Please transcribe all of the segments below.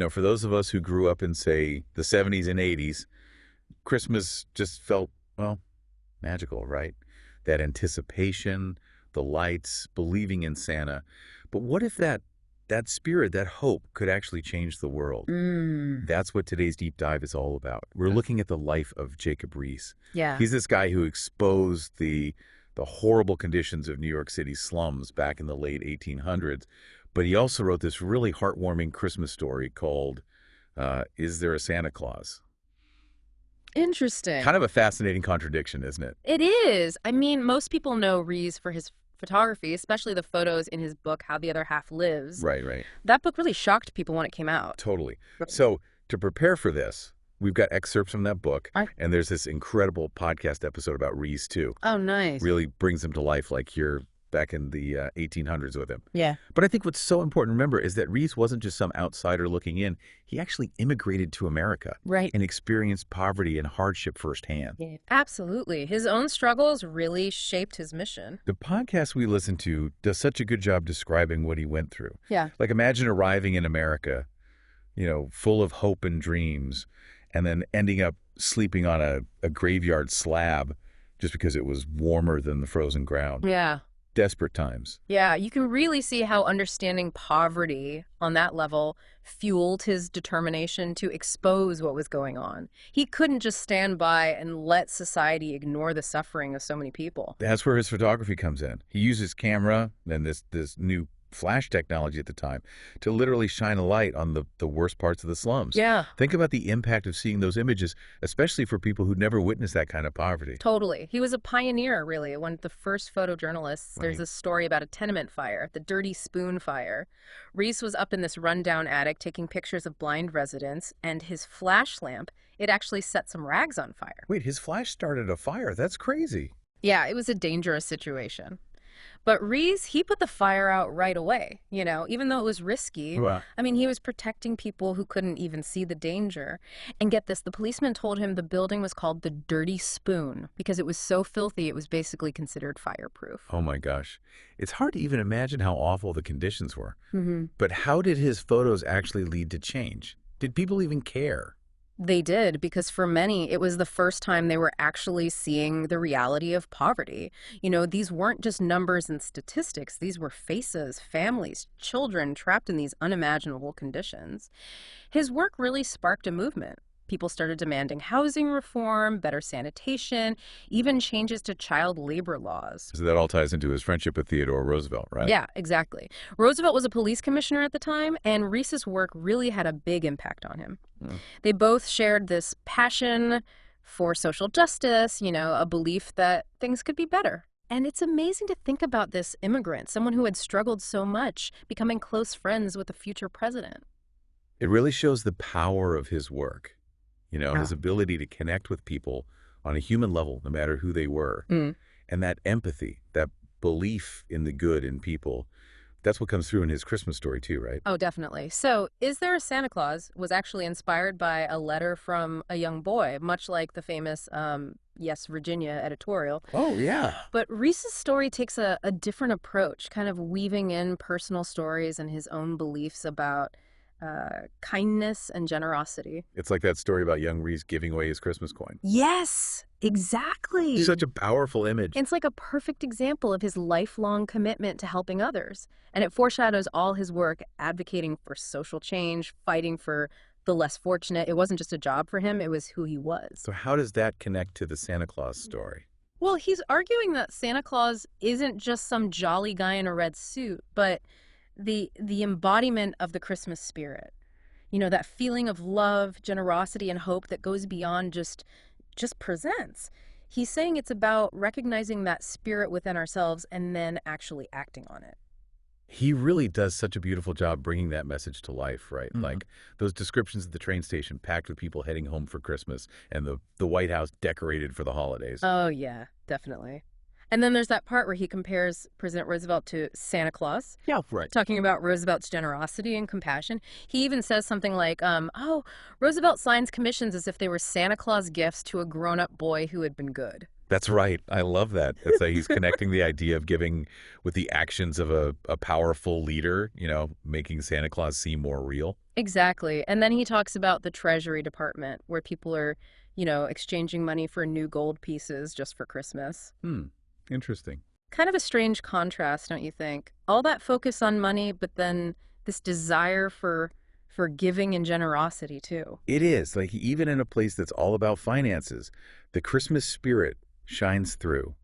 for those of us who grew up in, say, the 70s and 80s, Christmas just felt, well, magical, right? That anticipation, the lights, believing in Santa. But what if that spirit, that hope, could actually change the world? That's what today's deep dive is all about. We're looking at the life of Jacob Riis. Yeah. He's this guy who exposed the horrible conditions of New York City slums back in the late 1800s. But he also wrote this really heartwarming Christmas story called Is There a Santa Claus? Interesting. Kind of a fascinating contradiction, isn't it? It is. I mean, most people know Riis for his photography, especially the photos in his book, How the Other Half Lives. Right. That book really shocked people when it came out. Totally. So to prepare for this, we've got excerpts from that book, and there's this incredible podcast episode about Riis, too. Oh, nice. Really brings him to life like you're back in the 1800s with him. Yeah. But I think what's so important to remember is that Riis wasn't just some outsider looking in. He actually immigrated to America. Right. And experienced poverty and hardship firsthand. Yeah. Absolutely. His own struggles really shaped his mission. The podcast we listen to does such a good job describing what he went through. Yeah. Like, imagine arriving in America, full of hope and dreams, and then ending up sleeping on a graveyard slab just because it was warmer than the frozen ground. Yeah. Desperate times. Yeah, you can really see how understanding poverty on that level fueled his determination to expose what was going on. He couldn't just stand by and let society ignore the suffering of so many people. That's where his photography comes in. He uses camera and this new flash technology at the time to literally shine a light on the worst parts of the slums. Yeah. Think about the impact of seeing those images, especially for people who'd never witnessed that kind of poverty. Totally. He was a pioneer, really, one of the first photojournalists. Right. There's a story about a tenement fire, the Dirty Spoon Fire. Riis was up in this rundown attic taking pictures of blind residents, and his flash lamp, it actually set some rags on fire. Wait, his flash started a fire? That's crazy. Yeah, it was a dangerous situation. But Riis, he put the fire out right away, even though it was risky. Wow. I mean, he was protecting people who couldn't even see the danger. And get this, the policeman told him the building was called the Dirty Spoon because it was so filthy it was basically considered fireproof. Oh my gosh. It's hard to even imagine how awful the conditions were. Mm-hmm. But how did his photos actually lead to change? Did people even care? They did, because for many, it was the first time they were actually seeing the reality of poverty. These weren't just numbers and statistics. These were faces, families, children trapped in these unimaginable conditions. His work really sparked a movement. People started demanding housing reform, better sanitation, even changes to child labor laws. So that all ties into his friendship with Theodore Roosevelt, right? Yeah, exactly. Roosevelt was a police commissioner at the time, and Riis's work really had a big impact on him. They both shared this passion for social justice, a belief that things could be better. And it's amazing to think about this immigrant, someone who had struggled so much, becoming close friends with the future president. It really shows the power of his work. His ability to connect with people on a human level, no matter who they were. And that empathy, that belief in the good in people, that's what comes through in his Christmas story too, right? Oh, definitely. So, Is There a Santa Claus was actually inspired by a letter from a young boy, much like the famous Yes, Virginia editorial. Oh, yeah. But Riis's story takes a different approach, kind of weaving in personal stories and his own beliefs about kindness and generosity. It's like that story about young Riis giving away his Christmas coin. Yes, exactly. Such a powerful image. It's like a perfect example of his lifelong commitment to helping others. And it foreshadows all his work advocating for social change, fighting for the less fortunate. It wasn't just a job for him, it was who he was. So how does that connect to the Santa Claus story? Well, he's arguing that Santa Claus isn't just some jolly guy in a red suit, but the embodiment of the Christmas spirit. That feeling of love, generosity, and hope that goes beyond just presents. He's saying it's about recognizing that spirit within ourselves and then actually acting on it. He really does such a beautiful job bringing that message to life, right? Mm-hmm. Like those descriptions of the train station packed with people heading home for Christmas and the White House decorated for the holidays. Oh, yeah, definitely. And then there's that part where he compares President Roosevelt to Santa Claus. Yeah, right. Talking about Roosevelt's generosity and compassion. He even says something like, Roosevelt signs commissions as if they were Santa Claus gifts to a grown-up boy who had been good. That's right. I love that. That's how he's connecting the idea of giving with the actions of a powerful leader, making Santa Claus seem more real. Exactly. And then he talks about the Treasury Department, where people are, exchanging money for new gold pieces just for Christmas. Hmm. Interesting. Kind of a strange contrast, don't you think? All that focus on money, but then this desire for giving and generosity too. It is. Like, even in a place that's all about finances, the Christmas spirit shines through.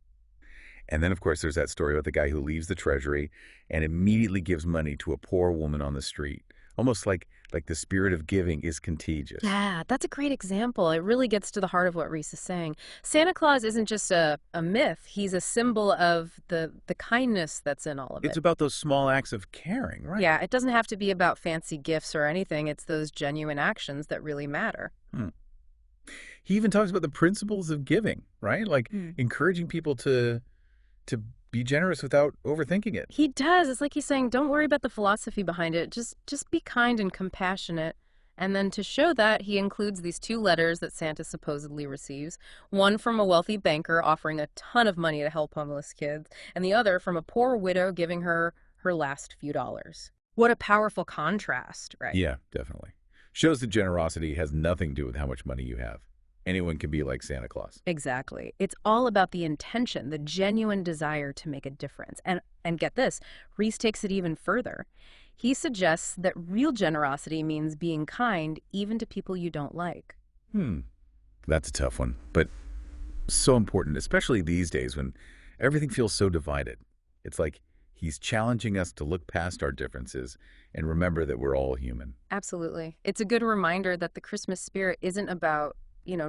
And then, of course, there's that story about the guy who leaves the treasury and immediately gives money to a poor woman on the street. Almost like the spirit of giving is contagious. Yeah, that's a great example. It really gets to the heart of what Reese is saying. Santa Claus isn't just a myth. He's a symbol of the kindness that's in all of It's it. about those small acts of caring, right? Yeah, it doesn't have to be about fancy gifts or anything. It's those genuine actions that really matter. Hmm. He even talks about the principles of giving, right? Like Hmm. encouraging people to be generous without overthinking it. He does. It's like he's saying, don't worry about the philosophy behind it. Just be kind and compassionate. And then to show that, he includes these two letters that Santa supposedly receives. One from a wealthy banker offering a ton of money to help homeless kids, and the other from a poor widow giving her her last few dollars. What a powerful contrast, right? Yeah, definitely. Shows that generosity has nothing to do with how much money you have. Anyone can be like Santa Claus. Exactly. It's all about the intention, the genuine desire to make a difference. And get this, Reese takes it even further. He suggests that real generosity means being kind even to people you don't like. Hmm. That's a tough one, but so important, especially these days when everything feels so divided. It's like he's challenging us to look past our differences and remember that we're all human. Absolutely. It's a good reminder that the Christmas spirit isn't about,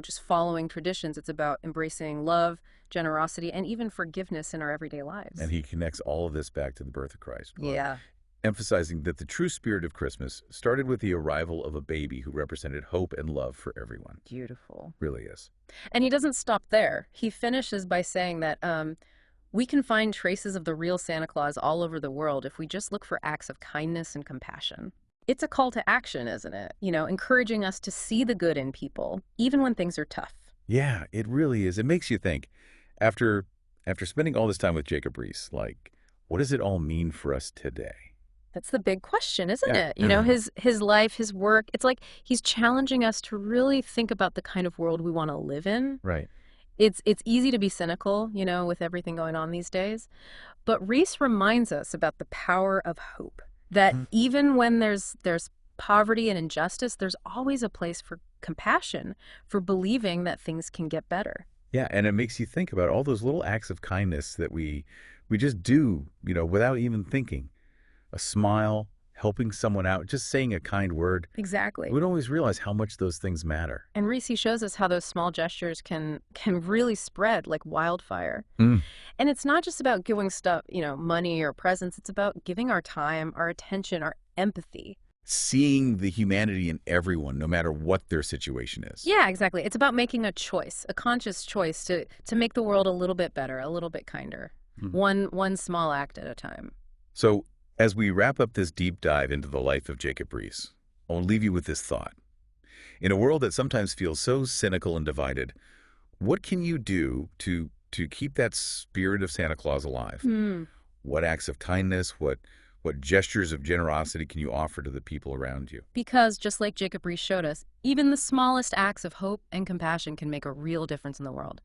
just following traditions. It's about embracing love, generosity, and even forgiveness in our everyday lives. And he connects all of this back to the birth of Christ. Yeah. Emphasizing that the true spirit of Christmas started with the arrival of a baby who represented hope and love for everyone. Beautiful. Really is. And he doesn't stop there. He finishes by saying that we can find traces of the real Santa Claus all over the world if we just look for acts of kindness and compassion. It's a call to action, isn't it? Encouraging us to see the good in people, even when things are tough. Yeah, it really is. It makes you think. After spending all this time with Jacob Riis, like, what does it all mean for us today? That's the big question, isn't Yeah. it? His life, his work, it's like he's challenging us to really think about the kind of world we want to live in. Right. It's easy to be cynical, with everything going on these days. But Reese reminds us about the power of hope, that Mhm. even when there's poverty and injustice, there's always a place for compassion, for believing that things can get better. Yeah, and it makes you think about all those little acts of kindness that we just do, without even thinking. A smile, helping someone out, just saying a kind word. Exactly. We don't always realize how much those things matter. And Reese shows us how those small gestures can really spread like wildfire. Mm. And it's not just about giving stuff, money or presents. It's about giving our time, our attention, our empathy. Seeing the humanity in everyone, no matter what their situation is. Yeah, exactly. It's about making a choice, a conscious choice to make the world a little bit better, a little bit kinder. Mm. One small act at a time. So, as we wrap up this deep dive into the life of Jacob Riis, I will leave you with this thought. In a world that sometimes feels so cynical and divided, what can you do to keep that spirit of Santa Claus alive? Hmm. What acts of kindness, what gestures of generosity can you offer to the people around you? Because just like Jacob Reese showed us, even the smallest acts of hope and compassion can make a real difference in the world.